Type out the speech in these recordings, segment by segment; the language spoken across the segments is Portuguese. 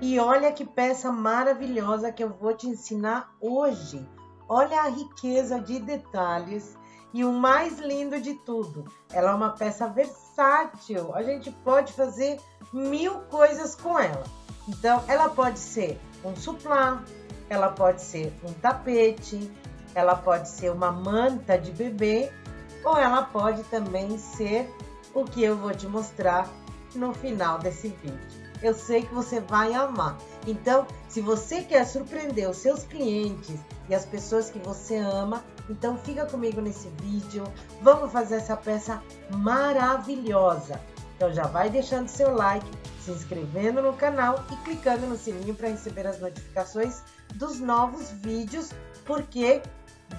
E olha que peça maravilhosa que eu vou te ensinar hoje. Olha a riqueza de detalhes e o mais lindo de tudo, ela é uma peça versátil. A gente pode fazer 1000 coisas com ela. Então, ela pode ser um suplá, ela pode ser um tapete, ela pode ser uma manta de bebê, ou ela pode também ser o que eu vou te mostrar no final desse vídeo. Eu sei que você vai amar. Então, se você quer surpreender os seus clientes e as pessoas que você ama, então fica comigo nesse vídeo. Vamos fazer essa peça maravilhosa. Então já vai deixando seu like, se inscrevendo no canal e clicando no sininho para receber as notificações dos novos vídeos, porque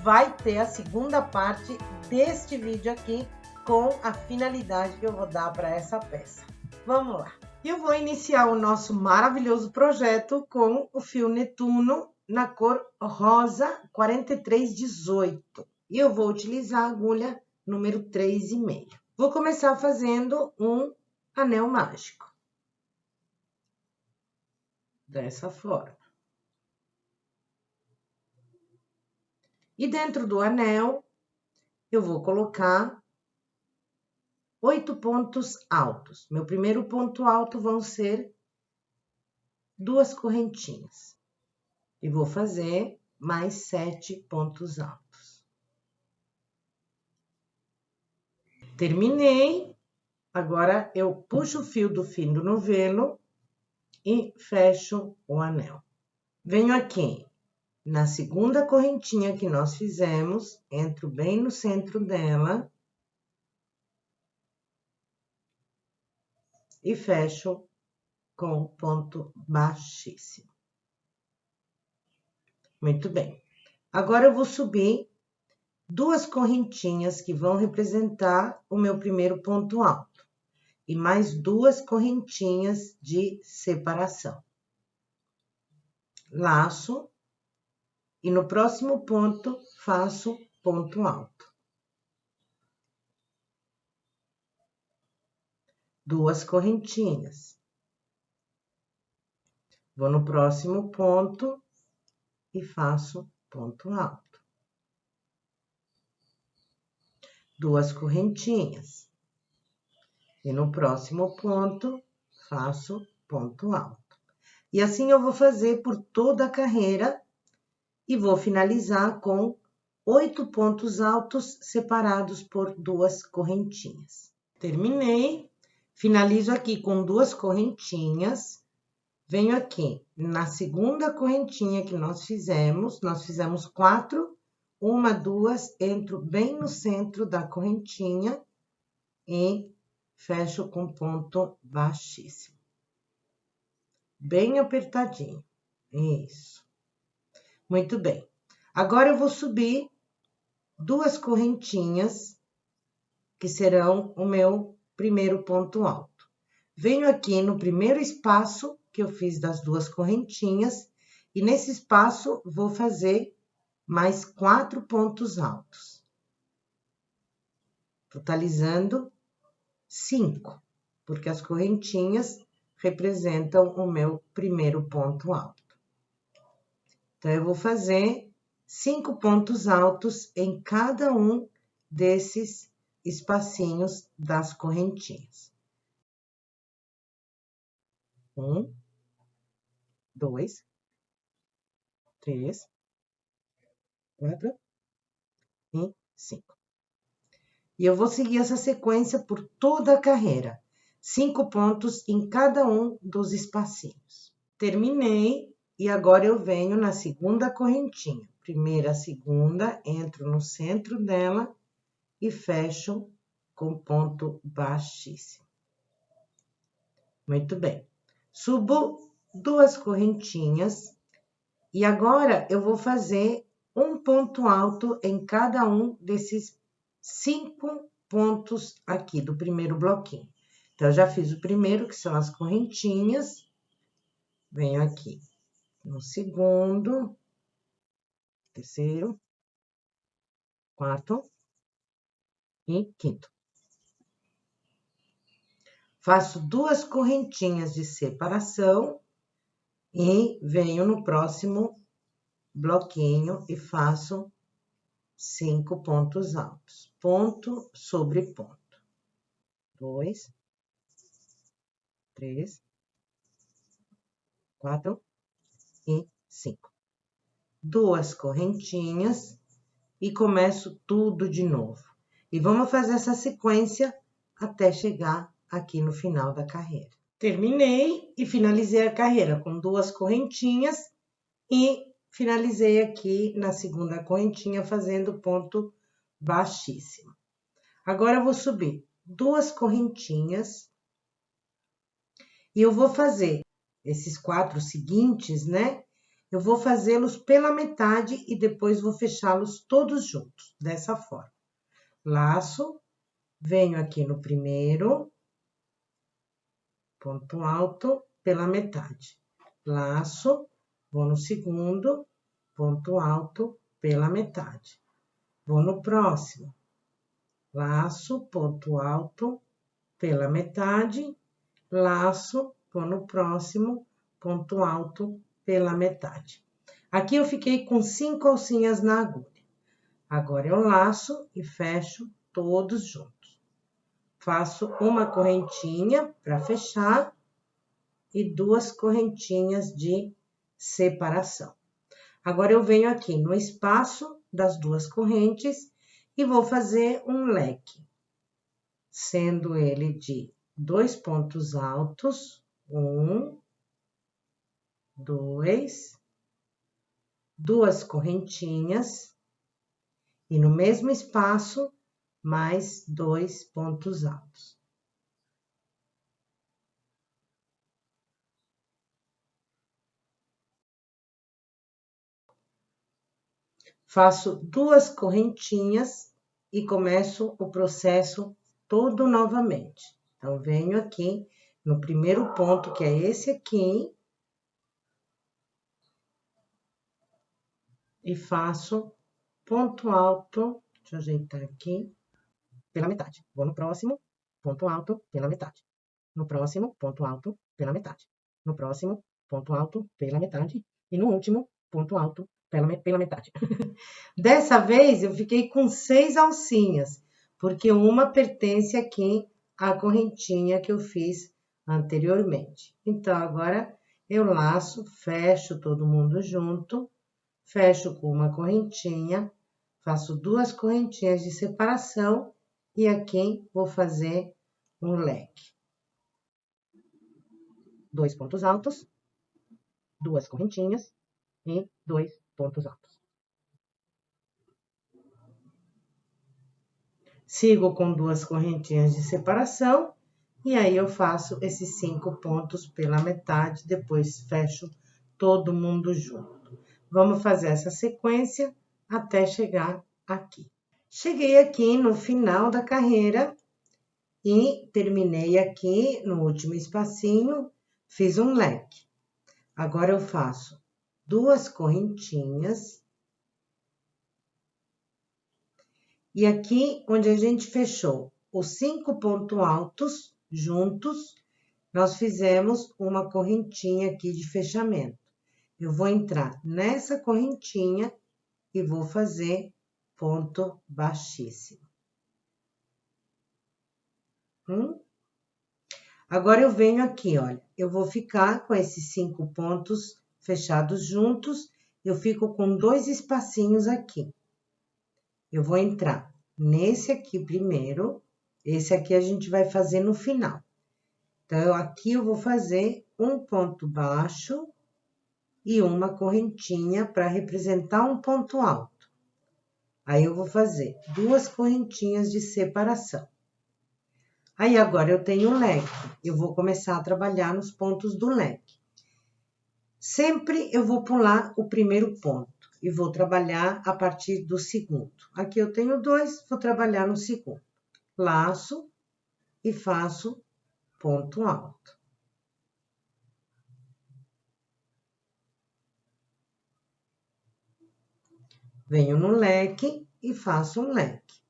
vai ter a segunda parte deste vídeo aqui com a finalidade que eu vou dar para essa peça. Vamos lá! Eu vou iniciar o nosso maravilhoso projeto com o fio Netuno na cor rosa 4318. E eu vou utilizar a agulha número 3,5. Vou começar fazendo um anel mágico. Dessa forma. E dentro do anel, eu vou colocar 8 pontos altos. Meu primeiro ponto alto vão ser 2 correntinhas. E vou fazer mais 7 pontos altos. Terminei. Agora, eu puxo o fio do fim do novelo e fecho o anel. Venho aqui na segunda correntinha que nós fizemos, entro bem no centro dela e fecho com ponto baixíssimo. Muito bem. Agora, eu vou subir 2 correntinhas que vão representar o meu primeiro ponto alto. E mais 2 correntinhas de separação. Laço. E no próximo ponto, faço ponto alto. 2 correntinhas. Vou no próximo ponto e faço ponto alto. 2 correntinhas. E no próximo ponto, faço ponto alto. E assim eu vou fazer por toda a carreira e vou finalizar com 8 pontos altos separados por 2 correntinhas. Terminei, finalizo aqui com 2 correntinhas. Venho aqui na segunda correntinha que nós fizemos 4, 1, 2, entro bem no centro da correntinha e fecho com ponto baixíssimo. Bem apertadinho, isso. Muito bem. Agora, eu vou subir 2 correntinhas, que serão o meu primeiro ponto alto. Venho aqui no primeiro espaço que eu fiz das 2 correntinhas, e nesse espaço vou fazer mais 4 pontos altos. Totalizando 5, porque as correntinhas representam o meu primeiro ponto alto. Então, eu vou fazer 5 pontos altos em cada um desses espacinhos das correntinhas. 1, 2, 3, 4 e 5. E eu vou seguir essa sequência por toda a carreira. 5 pontos em cada um dos espacinhos. Terminei, e agora eu venho na segunda correntinha. Primeira, segunda, entro no centro dela e fecho com ponto baixíssimo. Muito bem. Subo 2 correntinhas e agora eu vou fazer um ponto alto em cada um desses 5 pontos aqui do primeiro bloquinho. Então, eu já fiz o primeiro, que são as correntinhas. Venho aqui no segundo, terceiro, quarto e quinto. Faço 2 correntinhas de separação E venho no próximo bloquinho e faço 5 pontos altos. Ponto sobre ponto. 2, 3, 4 e 5. 2 correntinhas e começo tudo de novo. E vamos fazer essa sequência até chegar aqui no final da carreira. Terminei e finalizei a carreira com 2 correntinhas e finalizei aqui na segunda correntinha fazendo ponto baixíssimo. Agora eu vou subir 2 correntinhas e eu vou fazer esses 4 seguintes, né? Eu vou fazê-los pela metade e depois vou fechá-los todos juntos, dessa forma. Laço, venho aqui no primeiro, ponto alto, pela metade. Laço, vou no segundo, ponto alto, pela metade. Vou no próximo. Laço, ponto alto, pela metade. Laço, vou no próximo, ponto alto, pela metade. Aqui eu fiquei com 5 alcinhas na agulha. Agora eu laço e fecho todos juntos. Faço uma correntinha para fechar e 2 correntinhas de separação. Agora eu venho aqui no espaço das 2 correntes e vou fazer um leque, sendo ele de 2 pontos altos, 1, 2, 2 correntinhas e no mesmo espaço mais 2 pontos altos. Faço 2 correntinhas e começo o processo todo novamente. Então, venho aqui no primeiro ponto, que é esse aqui, e faço ponto alto, deixa eu ajeitar aqui, pela metade. Vou no próximo, ponto alto, pela metade. No próximo, ponto alto, pela metade. No próximo, ponto alto, pela metade. E no último, ponto alto, pela metade. Dessa vez, eu fiquei com 6 alcinhas, porque uma pertence aqui à correntinha que eu fiz anteriormente. Então, agora, eu laço, fecho todo mundo junto, fecho com uma correntinha, faço 2 correntinhas de separação e aqui vou fazer um leque. 2 pontos altos, 2 correntinhas e 2 pontos altos. Sigo com 2 correntinhas de separação e aí eu faço esses 5 pontos pela metade, depois fecho todo mundo junto. Vamos fazer essa sequência até chegar aqui. Cheguei aqui no final da carreira e terminei aqui no último espacinho, fiz um leque. Agora eu faço 2 correntinhas. E aqui, onde a gente fechou os 5 pontos altos juntos, nós fizemos uma correntinha aqui de fechamento. Eu vou entrar nessa correntinha e vou fazer ponto baixíssimo. Agora, eu venho aqui, olha, eu vou ficar com esses 5 pontos fechados juntos, eu fico com 2 espacinhos aqui. Eu vou entrar nesse aqui primeiro, esse aqui a gente vai fazer no final. Então, aqui eu vou fazer um ponto baixo e uma correntinha para representar um ponto alto. Aí, eu vou fazer 2 correntinhas de separação. Aí, agora, eu tenho o leque. Eu vou começar a trabalhar nos pontos do leque. Sempre eu vou pular o primeiro ponto e vou trabalhar a partir do segundo. Aqui eu tenho 2, vou trabalhar no segundo. Laço e faço ponto alto. Venho no leque e faço um leque.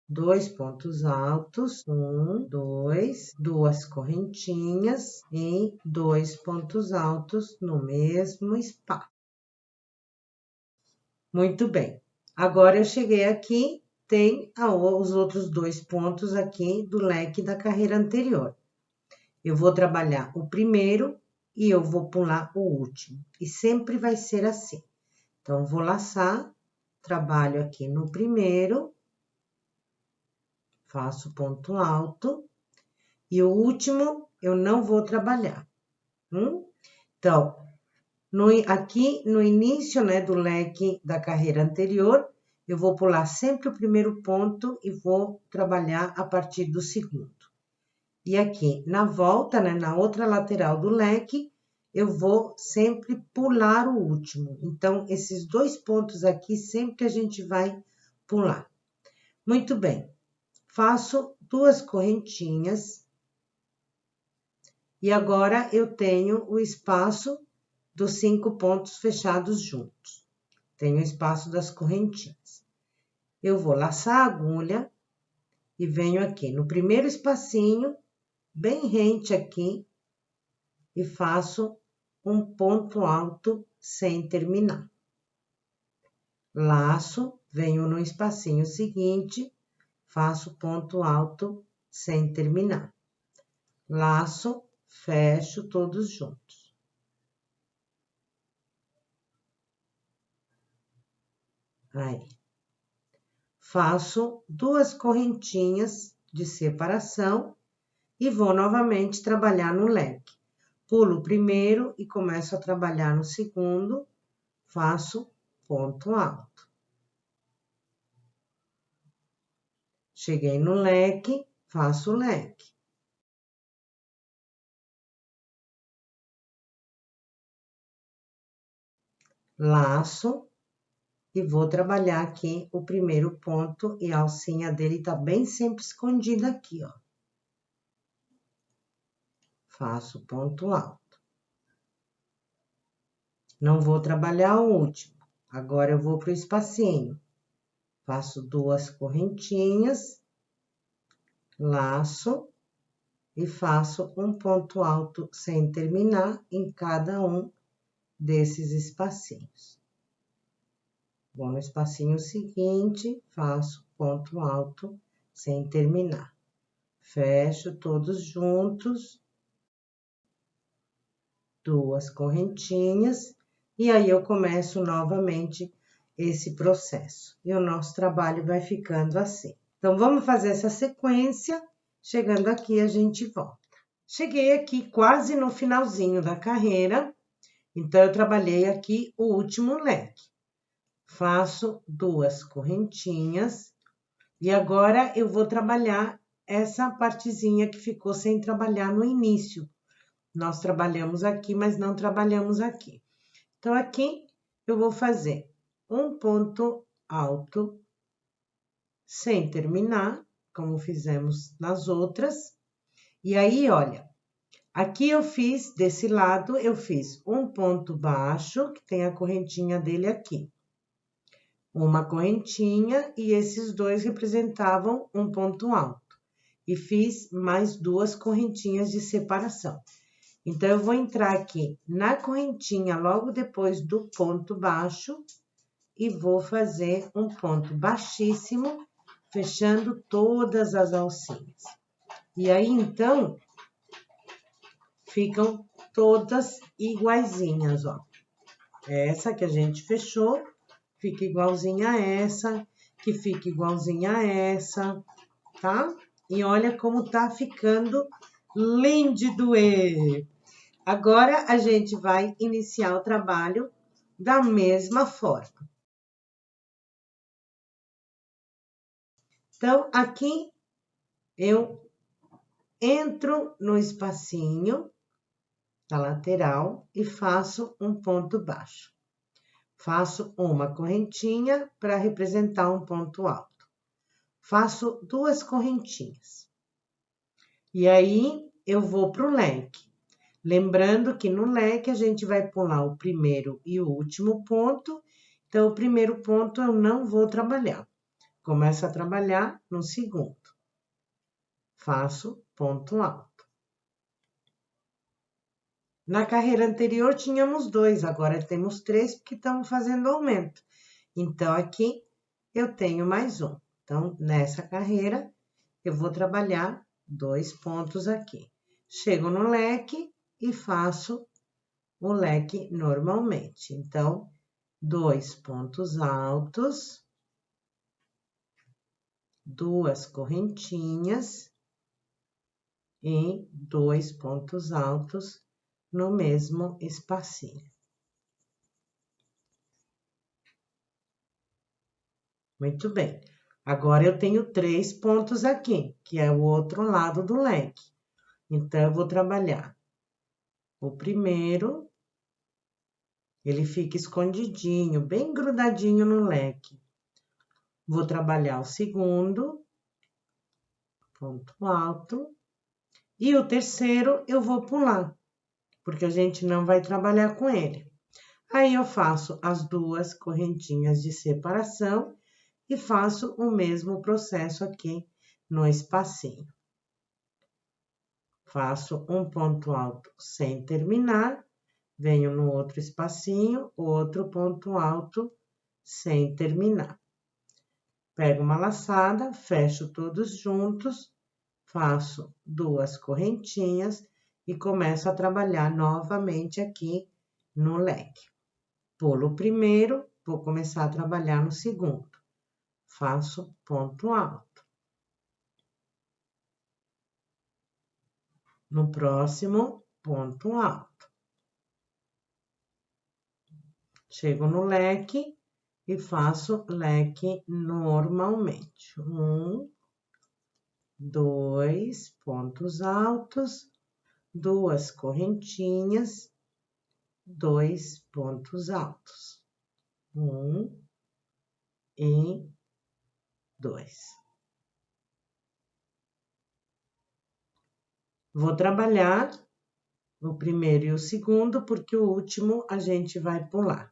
2 pontos altos, 1, 2, 2 correntinhas e 2 pontos altos no mesmo espaço. Muito bem. Agora eu cheguei aqui, tem os outros 2 pontos aqui do leque da carreira anterior. Eu vou trabalhar o primeiro e eu vou pular o último. E sempre vai ser assim. Então, vou laçar, trabalho aqui no primeiro, faço ponto alto, e o último eu não vou trabalhar. Então, aqui no início, né, do leque da carreira anterior, eu vou pular sempre o primeiro ponto e vou trabalhar a partir do segundo. E aqui, na volta, né, na outra lateral do leque, eu vou sempre pular o último. Então, esses 2 pontos aqui, sempre a gente vai pular. Muito bem. Faço 2 correntinhas. E agora, eu tenho o espaço dos 5 pontos fechados juntos. Tenho o espaço das correntinhas. Eu vou laçar a agulha e venho aqui no primeiro espacinho, bem rente aqui, e faço um ponto alto sem terminar. Laço, venho no espacinho seguinte, faço ponto alto sem terminar. Laço, fecho todos juntos. Aí. Faço 2 correntinhas de separação e vou novamente trabalhar no leque. Pulo o primeiro e começo a trabalhar no segundo, faço ponto alto. Cheguei no leque, faço o leque. Laço e vou trabalhar aqui o primeiro ponto e a alcinha dele tá bem sempre escondida aqui, ó. Faço ponto alto. Não vou trabalhar o último. Agora, eu vou pro espacinho. Faço 2 correntinhas, laço e faço um ponto alto sem terminar em cada um desses espacinhos. Vou no espacinho seguinte, faço ponto alto sem terminar. Fecho todos juntos, 2 correntinhas, e aí eu começo novamente esse processo. E o nosso trabalho vai ficando assim. Então, vamos fazer essa sequência. Chegando aqui, a gente volta. Cheguei aqui quase no finalzinho da carreira, então, eu trabalhei aqui o último leque. Faço 2 correntinhas, e agora eu vou trabalhar essa partezinha que ficou sem trabalhar no início. Nós trabalhamos aqui, mas não trabalhamos aqui. Então, aqui eu vou fazer um ponto alto sem terminar, como fizemos nas outras. E aí, olha, aqui eu fiz, desse lado, eu fiz um ponto baixo, que tem a correntinha dele aqui. Uma correntinha, e esses 2 representavam um ponto alto. E fiz mais 2 correntinhas de separação. Então, eu vou entrar aqui na correntinha logo depois do ponto baixo e vou fazer um ponto baixíssimo, fechando todas as alcinhas. E aí, então, ficam todas iguaizinhas, ó. Essa que a gente fechou, fica igualzinha a essa, que fica igualzinha a essa, tá? E olha como tá ficando lindo! Agora, a gente vai iniciar o trabalho da mesma forma. Então, aqui, eu entro no espacinho da lateral e faço um ponto baixo. Faço uma correntinha para representar um ponto alto. Faço 2 correntinhas. E aí, eu vou pro leque. Lembrando que no leque a gente vai pular o primeiro e o último ponto. Então, o primeiro ponto eu não vou trabalhar. Começo a trabalhar no segundo. Faço ponto alto. Na carreira anterior tínhamos 2, agora temos 3 porque estamos fazendo aumento. Então, aqui eu tenho mais um. Então, nessa carreira, eu vou trabalhar 2 pontos aqui. Chego no leque e faço o leque normalmente. Então, 2 pontos altos, 2 correntinhas e 2 pontos altos no mesmo espacinho. Muito bem. Agora, eu tenho 3 pontos aqui, que é o outro lado do leque. Então, eu vou trabalhar o primeiro, ele fica escondidinho, bem grudadinho no leque. Vou trabalhar o segundo, ponto alto, e o terceiro eu vou pular, porque a gente não vai trabalhar com ele. Aí, eu faço as 2 correntinhas de separação e faço o mesmo processo aqui no espacinho. Faço um ponto alto sem terminar, venho no outro espacinho, outro ponto alto sem terminar. Pego uma laçada, fecho todos juntos, faço 2 correntinhas e começo a trabalhar novamente aqui no leque. Pulo o primeiro, vou começar a trabalhar no segundo. Faço ponto alto. No próximo, ponto alto. Chego no leque e faço leque normalmente. 1, 2 pontos altos, 2 correntinhas, 2 pontos altos. 1 e 2. Vou trabalhar o primeiro e o segundo, porque o último a gente vai pular.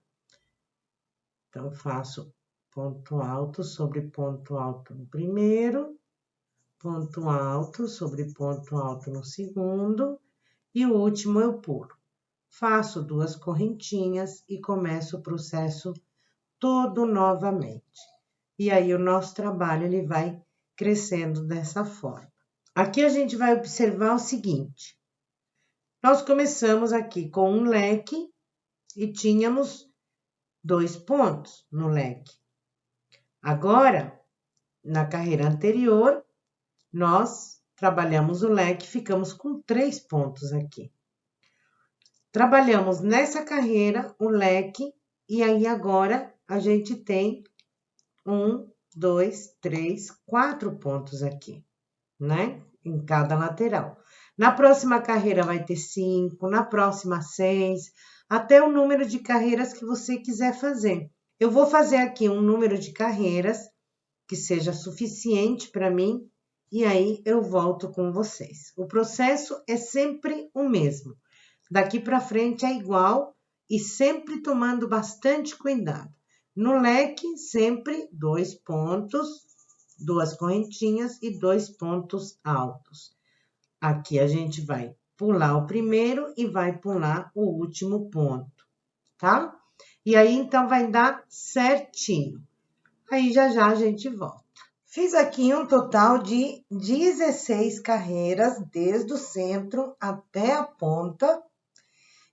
Então, faço ponto alto sobre ponto alto no primeiro, ponto alto sobre ponto alto no segundo, e o último eu pulo. Faço 2 correntinhas e começo o processo todo novamente. E aí, o nosso trabalho, ele vai crescendo dessa forma. Aqui a gente vai observar o seguinte. Nós começamos aqui com um leque e tínhamos 2 pontos no leque. Agora, na carreira anterior, nós trabalhamos o leque, ficamos com 3 pontos aqui. Trabalhamos nessa carreira o leque e aí agora a gente tem 1, 2, 3, 4 pontos aqui, né? Em cada lateral. Na próxima carreira vai ter 5, na próxima 6, até o número de carreiras que você quiser fazer. Eu vou fazer aqui um número de carreiras que seja suficiente para mim e aí eu volto com vocês. O processo é sempre o mesmo. Daqui para frente é igual e sempre tomando bastante cuidado. No leque, sempre 2 pontos, 2 correntinhas e 2 pontos altos. Aqui a gente vai pular o primeiro e vai pular o último ponto, tá? E aí, então, vai dar certinho. Aí, já a gente volta. Fiz aqui um total de 16 carreiras, desde o centro até a ponta.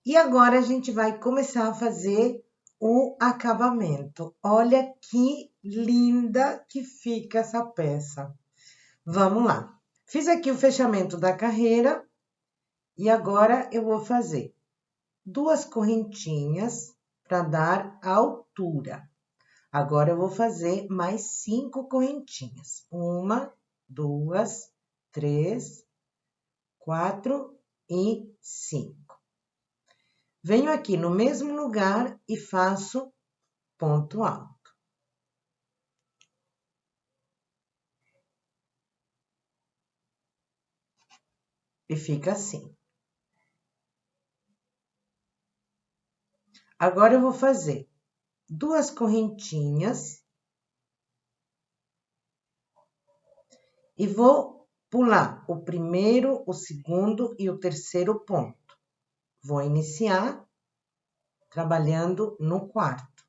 E agora, a gente vai começar a fazer o acabamento. Olha que linda que fica essa peça. Vamos lá. Fiz aqui o fechamento da carreira e agora eu vou fazer 2 correntinhas para dar a altura. Agora eu vou fazer mais 5 correntinhas. 1, 2, 3, 4 e 5. Venho aqui no mesmo lugar e faço ponto alto. E fica assim. Agora eu vou fazer 2 correntinhas E vou pular o primeiro, o segundo e o terceiro ponto. Vou iniciar trabalhando no quarto,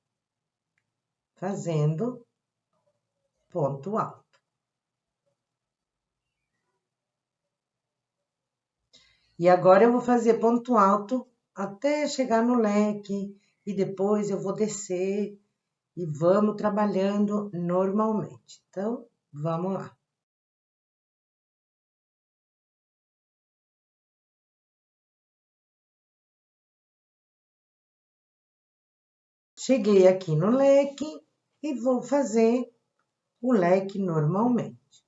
fazendo ponto alto. E agora eu vou fazer ponto alto até chegar no leque e depois eu vou descer e vamos trabalhando normalmente. Então, vamos lá. Cheguei aqui no leque e vou fazer o leque normalmente.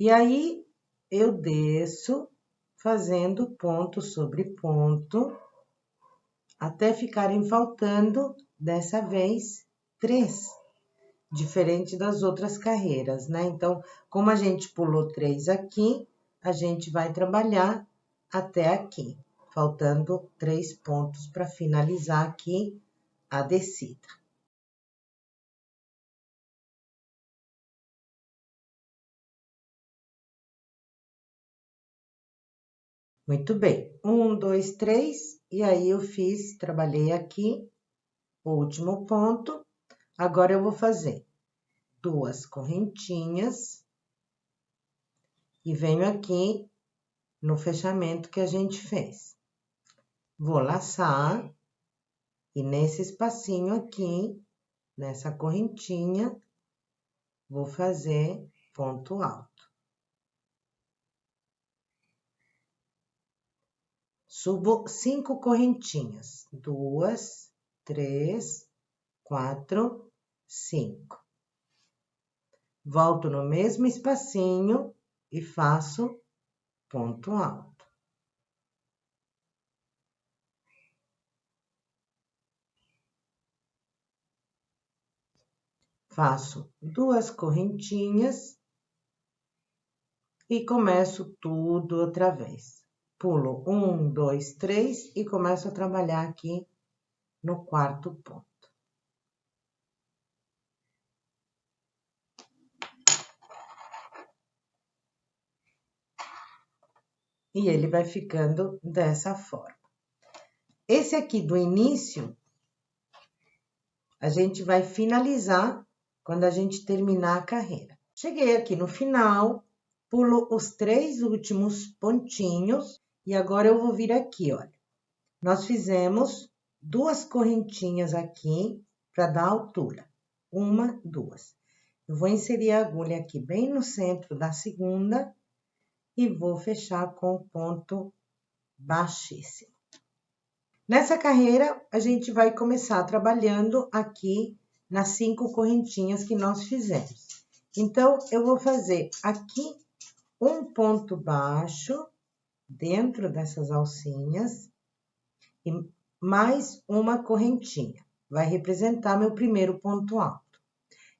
E aí, eu desço fazendo ponto sobre ponto, até ficarem faltando, dessa vez, 3, diferente das outras carreiras, né? Então, como a gente pulou 3 aqui, a gente vai trabalhar até aqui, faltando 3 pontos para finalizar aqui a descida. Muito bem, 1, 2, 3, e aí eu trabalhei aqui o último ponto. Agora eu vou fazer 2 correntinhas e venho aqui no fechamento que a gente fez. Vou laçar e nesse espacinho aqui, nessa correntinha, vou fazer ponto alto. Subo 5 correntinhas, 2, 3, 4, 5. Volto no mesmo espacinho e faço ponto alto. Faço 2 correntinhas e começo tudo outra vez. Pulo 1, 2, 3 e começo a trabalhar aqui no quarto ponto. E ele vai ficando dessa forma. Esse aqui do início, a gente vai finalizar quando a gente terminar a carreira. Cheguei aqui no final, pulo os 3 últimos pontinhos e agora eu vou vir aqui, olha. Nós fizemos 2 correntinhas aqui para dar altura. 1, 2. Eu vou inserir a agulha aqui bem no centro da segunda e vou fechar com o ponto baixíssimo. Nessa carreira, a gente vai começar trabalhando aqui nas 5 correntinhas que nós fizemos. Então, eu vou fazer aqui um ponto baixo dentro dessas alcinhas e mais uma correntinha. Vai representar meu primeiro ponto alto.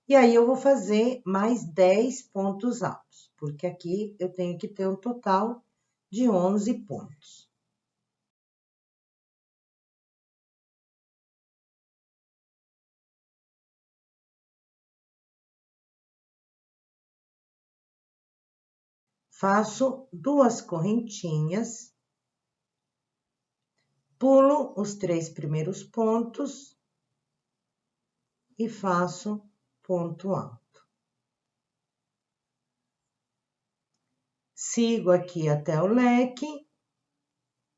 E aí, eu vou fazer mais 10 pontos altos, porque aqui eu tenho que ter um total de 11 pontos. Faço 2 correntinhas, pulo os 3 primeiros pontos e faço ponto alto. Sigo aqui até o leque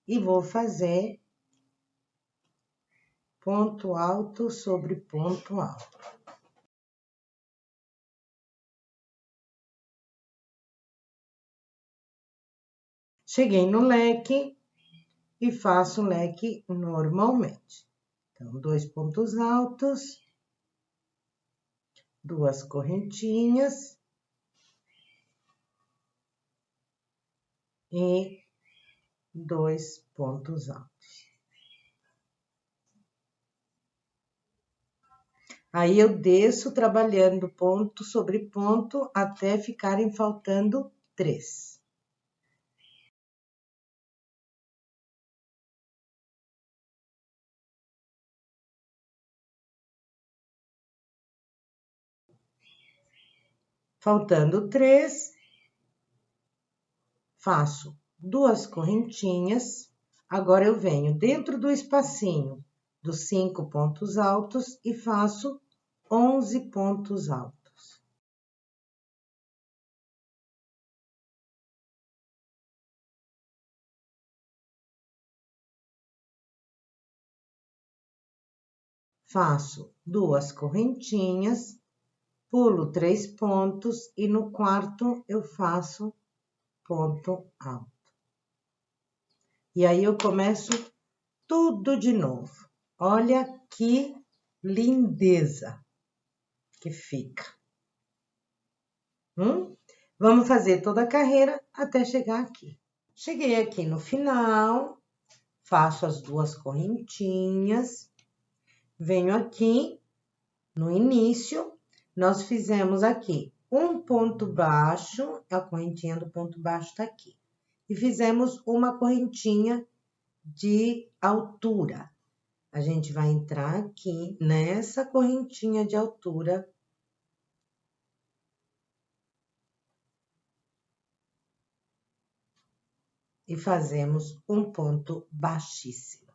e vou fazer ponto alto sobre ponto alto. Cheguei no leque e faço o leque normalmente. Então, 2 pontos altos, 2 correntinhas e 2 pontos altos. Aí eu desço trabalhando ponto sobre ponto até ficarem faltando 3. Faltando 3, faço 2 correntinhas. Agora, eu venho dentro do espacinho dos 5 pontos altos e faço 11 pontos altos. Faço 2 correntinhas, pulo 3 pontos e no quarto eu faço ponto alto. E aí, eu começo tudo de novo. Olha que lindeza que fica. Vamos fazer toda a carreira até chegar aqui. Cheguei aqui no final, faço as 2 correntinhas, venho aqui no início, nós fizemos aqui um ponto baixo, a correntinha do ponto baixo tá aqui. E fizemos uma correntinha de altura. A gente vai entrar aqui nessa correntinha de altura. E fazemos um ponto baixíssimo.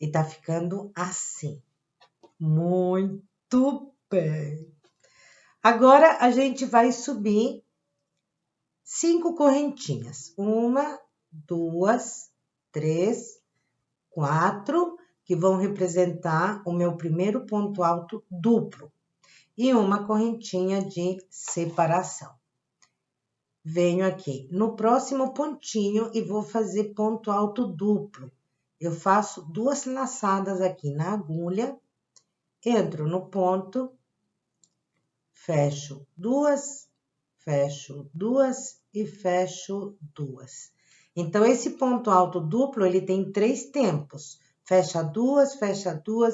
E tá ficando assim. Muito bem. Agora, a gente vai subir 5 correntinhas. 1, 2, 3, 4, que vão representar o meu primeiro ponto alto duplo. E uma correntinha de separação. Venho aqui no próximo pontinho e vou fazer ponto alto duplo. Eu faço 2 laçadas aqui na agulha, entro no ponto, fecho 2 e fecho 2. Então, esse ponto alto duplo, ele tem 3 tempos. Fecha 2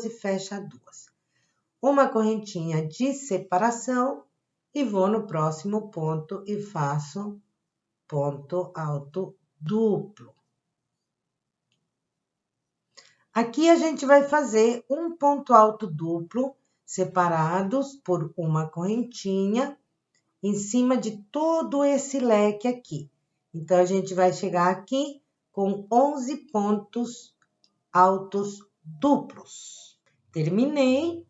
e fecha 2. Uma correntinha de separação e vou no próximo ponto e faço ponto alto duplo. Aqui a gente vai fazer um ponto alto duplo, separados por uma correntinha, em cima de todo esse leque aqui. Então, a gente vai chegar aqui com 11 pontos altos duplos. Terminei.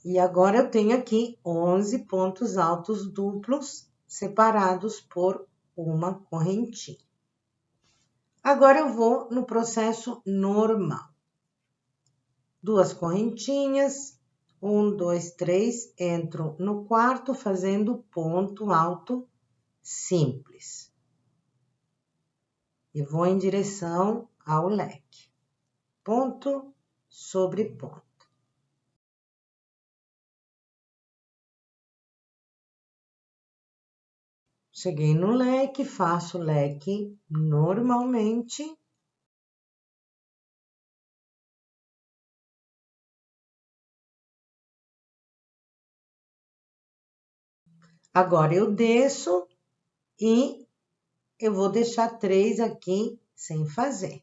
E agora, eu tenho aqui 11 pontos altos duplos, separados por uma correntinha. Agora, eu vou no processo normal. 2 correntinhas, 1, 2, 3, entro no quarto fazendo ponto alto simples. E vou em direção ao leque. Ponto sobre ponto. Cheguei no leque, faço leque normalmente. Agora, eu desço e eu vou deixar 3 aqui sem fazer.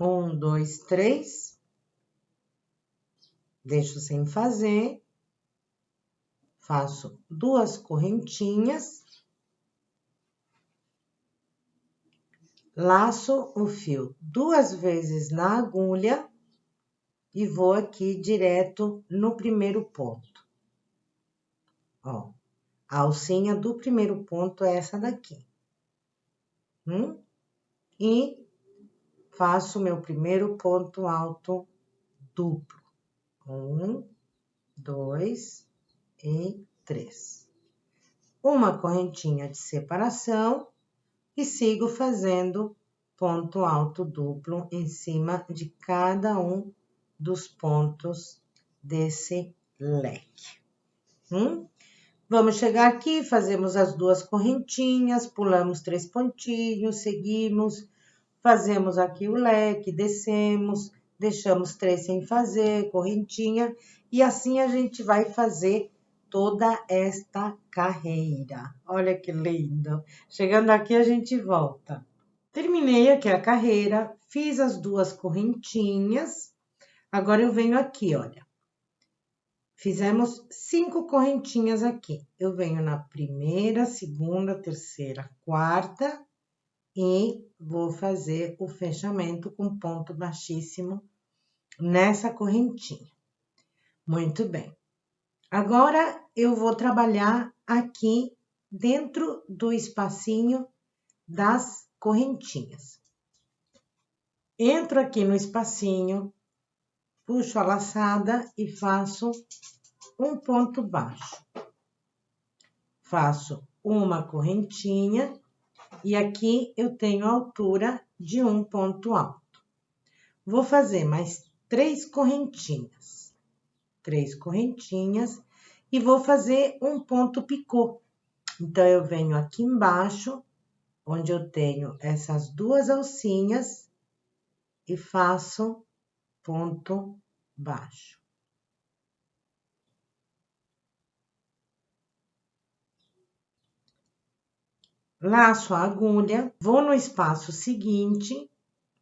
Um, 2, 3. Deixo sem fazer. Faço 2 correntinhas. Laço o fio 2 vezes na agulha e vou aqui direto no primeiro ponto. Ó, a alcinha do primeiro ponto é essa daqui. E faço meu primeiro ponto alto duplo. 1, 2 e 3. Uma correntinha de separação e sigo fazendo ponto alto duplo em cima de cada um dos pontos desse leque. Vamos chegar aqui, fazemos as 2 correntinhas, pulamos 3 pontinhos, seguimos, fazemos aqui o leque, descemos, deixamos 3 sem fazer, correntinha, e assim a gente vai fazer toda esta carreira. Olha que lindo! Chegando aqui, a gente volta. Terminei aqui a carreira, fiz as 2 correntinhas. Agora eu venho aqui, olha. Fizemos 5 correntinhas aqui. Eu venho na primeira, segunda, terceira, quarta e vou fazer o fechamento com ponto baixíssimo nessa correntinha. Muito bem. Agora, eu vou trabalhar aqui dentro do espacinho das correntinhas. Entro aqui no espacinho, puxo a laçada e faço um ponto baixo. Faço uma correntinha e aqui eu tenho a altura de um ponto alto. Vou fazer mais 3 correntinhas. 3 correntinhas e vou fazer um ponto picô. Então, eu venho aqui embaixo, onde eu tenho essas 2 alcinhas e faço ponto baixo. Laço a agulha, vou no espaço seguinte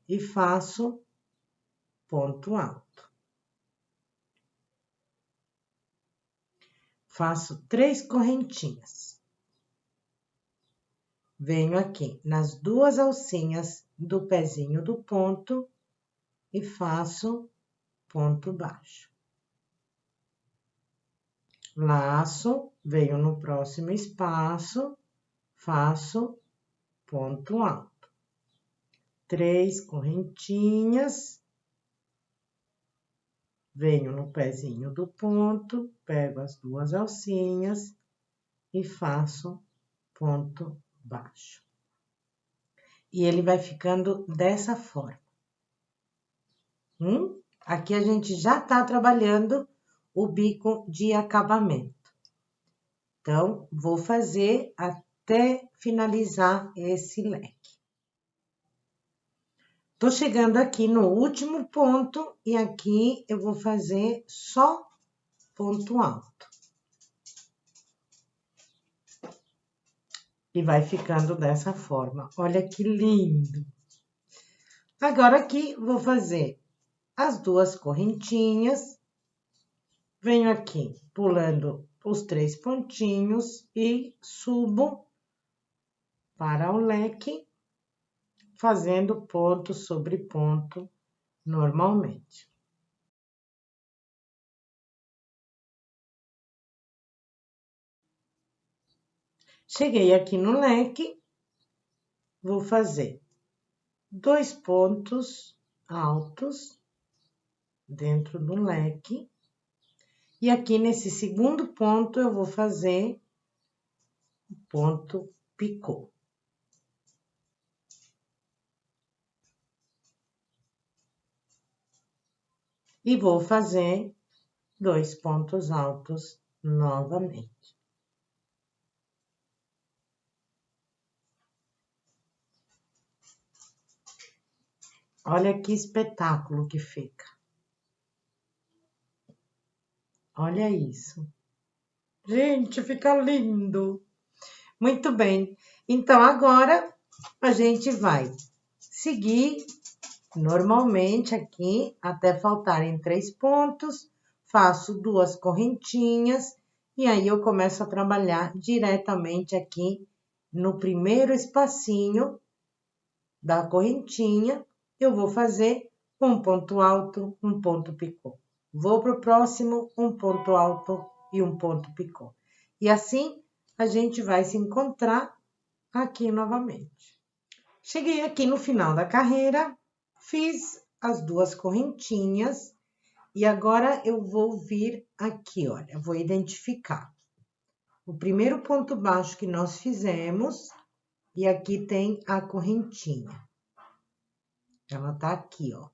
e faço ponto alto. Faço 3 correntinhas. Venho aqui nas 2 alcinhas do pezinho do ponto e faço ponto baixo. Laço, venho no próximo espaço, faço ponto alto. 3 correntinhas, venho no pezinho do ponto, pego as 2 alcinhas e faço ponto baixo. E ele vai ficando dessa forma. Aqui a gente já tá trabalhando o bico de acabamento. Então, vou fazer até finalizar esse leque. Tô chegando aqui no último ponto e aqui eu vou fazer só ponto alto. E vai ficando dessa forma. Olha que lindo! Agora aqui vou fazer as 2 correntinhas. Venho aqui pulando os 3 pontinhos e subo para o leque, fazendo ponto sobre ponto normalmente. Cheguei aqui no leque, vou fazer 2 pontos altos dentro do leque. E aqui nesse segundo ponto eu vou fazer ponto picô. E vou fazer 2 pontos altos novamente. Olha que espetáculo que fica. Olha isso. Gente, fica lindo. Muito bem. Então, agora a gente vai seguir normalmente aqui até faltarem 3 pontos. Faço 2 correntinhas e aí eu começo a trabalhar diretamente aqui no primeiro espacinho da correntinha. Eu vou fazer um ponto alto, um ponto picô. Vou pro próximo, um ponto alto e um ponto picô. E assim a gente vai se encontrar aqui novamente. Cheguei aqui no final da carreira, fiz as 2 correntinhas e agora eu vou vir aqui, olha, vou identificar o primeiro ponto baixo que nós fizemos e aqui tem a correntinha. Ela tá aqui, ó.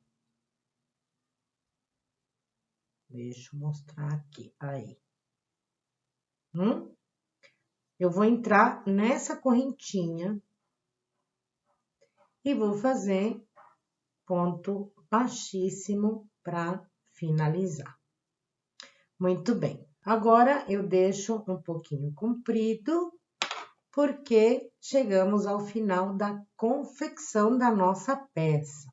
Deixa eu mostrar aqui, aí. Eu vou entrar nessa correntinha e vou fazer ponto baixíssimo para finalizar. Muito bem. Agora, eu deixo um pouquinho comprido porque chegamos ao final da confecção da nossa peça.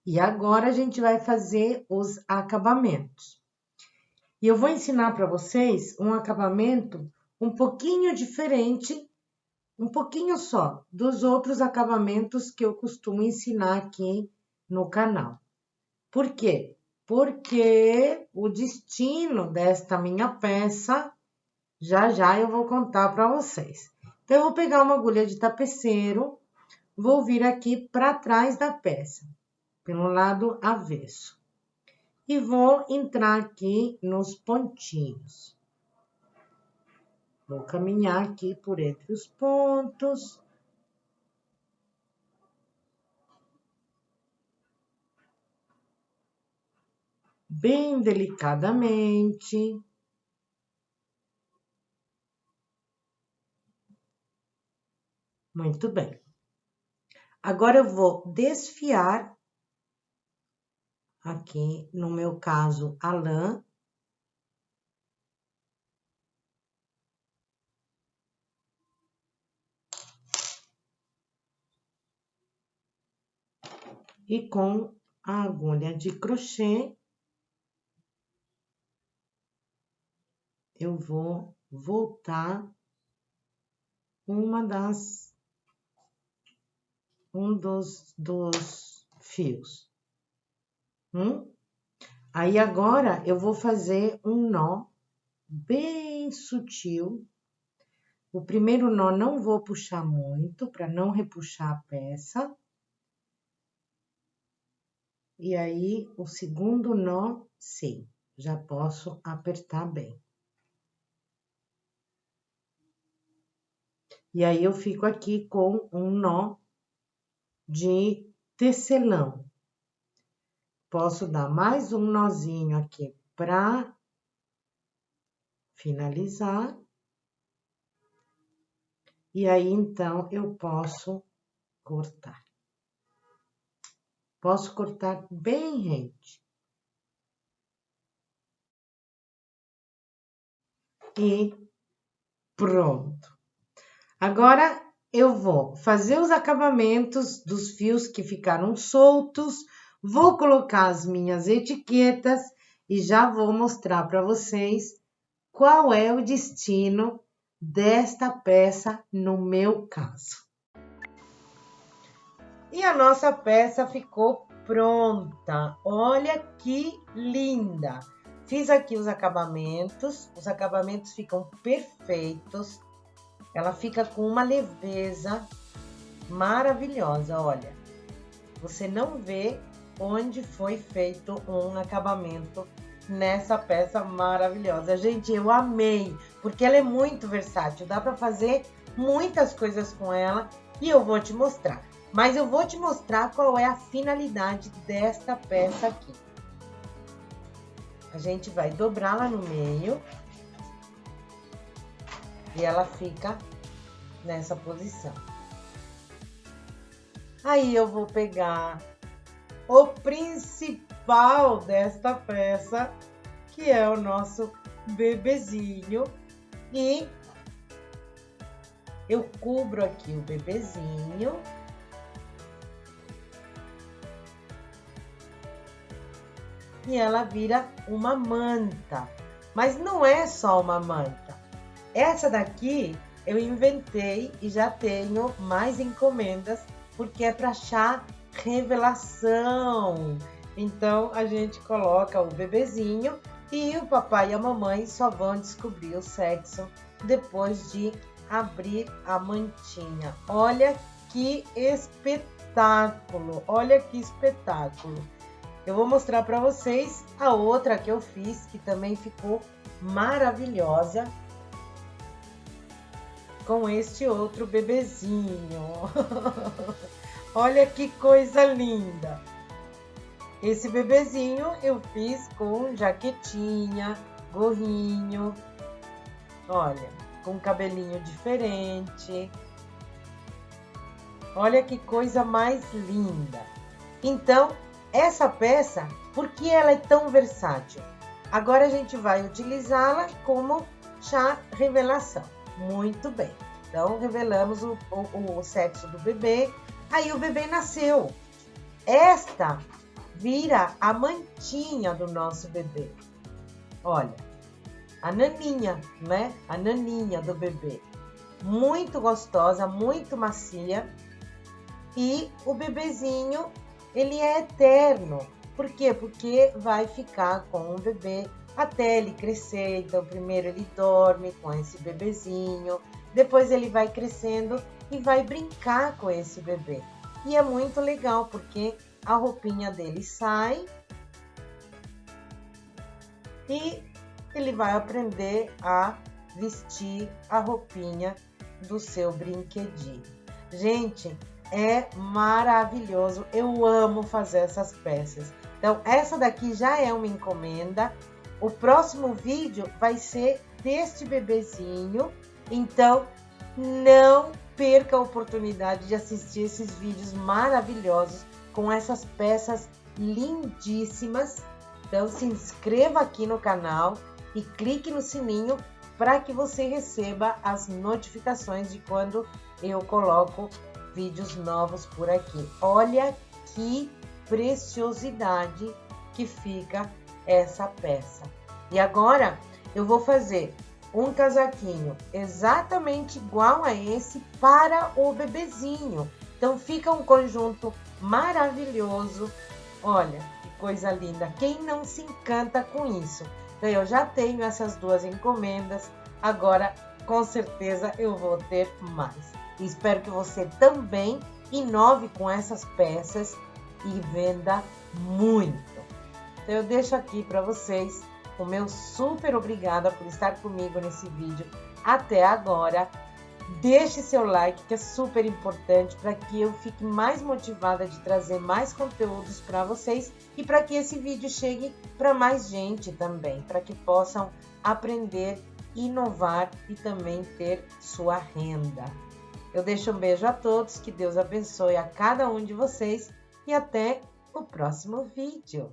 E agora a gente vai fazer os acabamentos. E eu vou ensinar para vocês um acabamento um pouquinho diferente, um pouquinho só, dos outros acabamentos que eu costumo ensinar aqui no canal. Por quê? Porque o destino desta minha peça, já eu vou contar para vocês. Então, eu vou pegar uma agulha de tapeceiro, vou vir aqui para trás da peça, pelo lado avesso. E vou entrar aqui nos pontinhos. Vou caminhar aqui por entre os pontos. Bem delicadamente. Muito bem. Agora eu vou desfiar aqui, no meu caso, a lã. E com a agulha de crochê, eu vou voltar um dos fios. Aí agora eu vou fazer um nó bem sutil. O primeiro nó não vou puxar muito para não repuxar a peça. E aí o segundo nó, sim, já posso apertar bem. E aí eu fico aqui com um nó de tecelão. Posso dar mais um nozinho aqui para finalizar. E aí, então, eu posso cortar. Posso cortar bem rente. E pronto. Agora, eu vou fazer os acabamentos dos fios que ficaram soltos. Vou colocar as minhas etiquetas e já vou mostrar para vocês qual é o destino desta peça no meu caso. E a nossa peça ficou pronta. Olha que linda! Fiz aqui os acabamentos ficam perfeitos. Ela fica com uma leveza maravilhosa, olha. Você não vê onde foi feito um acabamento nessa peça maravilhosa. Gente, eu amei, porque ela é muito versátil. Dá para fazer muitas coisas com ela e eu vou te mostrar. Mas eu vou te mostrar qual é a finalidade desta peça aqui. A gente vai dobrá-la no meio e ela fica nessa posição. Aí eu vou pegar o principal desta peça, que é o nosso bebezinho, e eu cubro aqui o bebezinho. E ela vira uma manta. Mas não é só uma manta. Essa daqui eu inventei e já tenho mais encomendas, porque é para chá revelação. Então, a gente coloca o bebezinho e o papai e a mamãe só vão descobrir o sexo depois de abrir a mantinha. Olha que espetáculo! Olha que espetáculo! Eu vou mostrar para vocês a outra que eu fiz, que também ficou maravilhosa, com este outro bebezinho. Olha que coisa linda! Esse bebezinho eu fiz com jaquetinha, gorrinho, olha, com cabelinho diferente. Olha que coisa mais linda! Então, essa peça, por que ela é tão versátil? Agora a gente vai utilizá-la como chá revelação. Muito bem. Então, revelamos o sexo do bebê. Aí o bebê nasceu. Esta vira a mantinha do nosso bebê. Olha, a naninha, né? A naninha do bebê. Muito gostosa, muito macia. E o bebezinho, ele é eterno. Por quê? Porque vai ficar com o bebê até ele crescer. Então, primeiro ele dorme com esse bebezinho, depois ele vai crescendo e vai brincar com esse bebê. E é muito legal, porque a roupinha dele sai e ele vai aprender a vestir a roupinha do seu brinquedinho. Gente, é maravilhoso, eu amo fazer essas peças. Então, essa daqui já é uma encomenda. O próximo vídeo vai ser deste bebezinho. Então, não perca a oportunidade de assistir esses vídeos maravilhosos com essas peças lindíssimas. Então, se inscreva aqui no canal e clique no sininho para que você receba as notificações de quando eu coloco vídeos novos por aqui. Olha que preciosidade que fica essa peça. E agora eu vou fazer um casaquinho exatamente igual a esse para o bebezinho. Então fica um conjunto maravilhoso. Olha que coisa linda. Quem não se encanta com isso? Então eu já tenho essas duas encomendas. Agora com certeza eu vou ter mais. Espero que você também inove com essas peças e venda muito. Então eu deixo aqui para vocês o meu super obrigada por estar comigo nesse vídeo até agora. Deixe seu like, que é super importante para que eu fique mais motivada de trazer mais conteúdos para vocês e para que esse vídeo chegue para mais gente também, para que possam aprender, inovar e também ter sua renda. Eu deixo um beijo a todos, que Deus abençoe a cada um de vocês e até o próximo vídeo.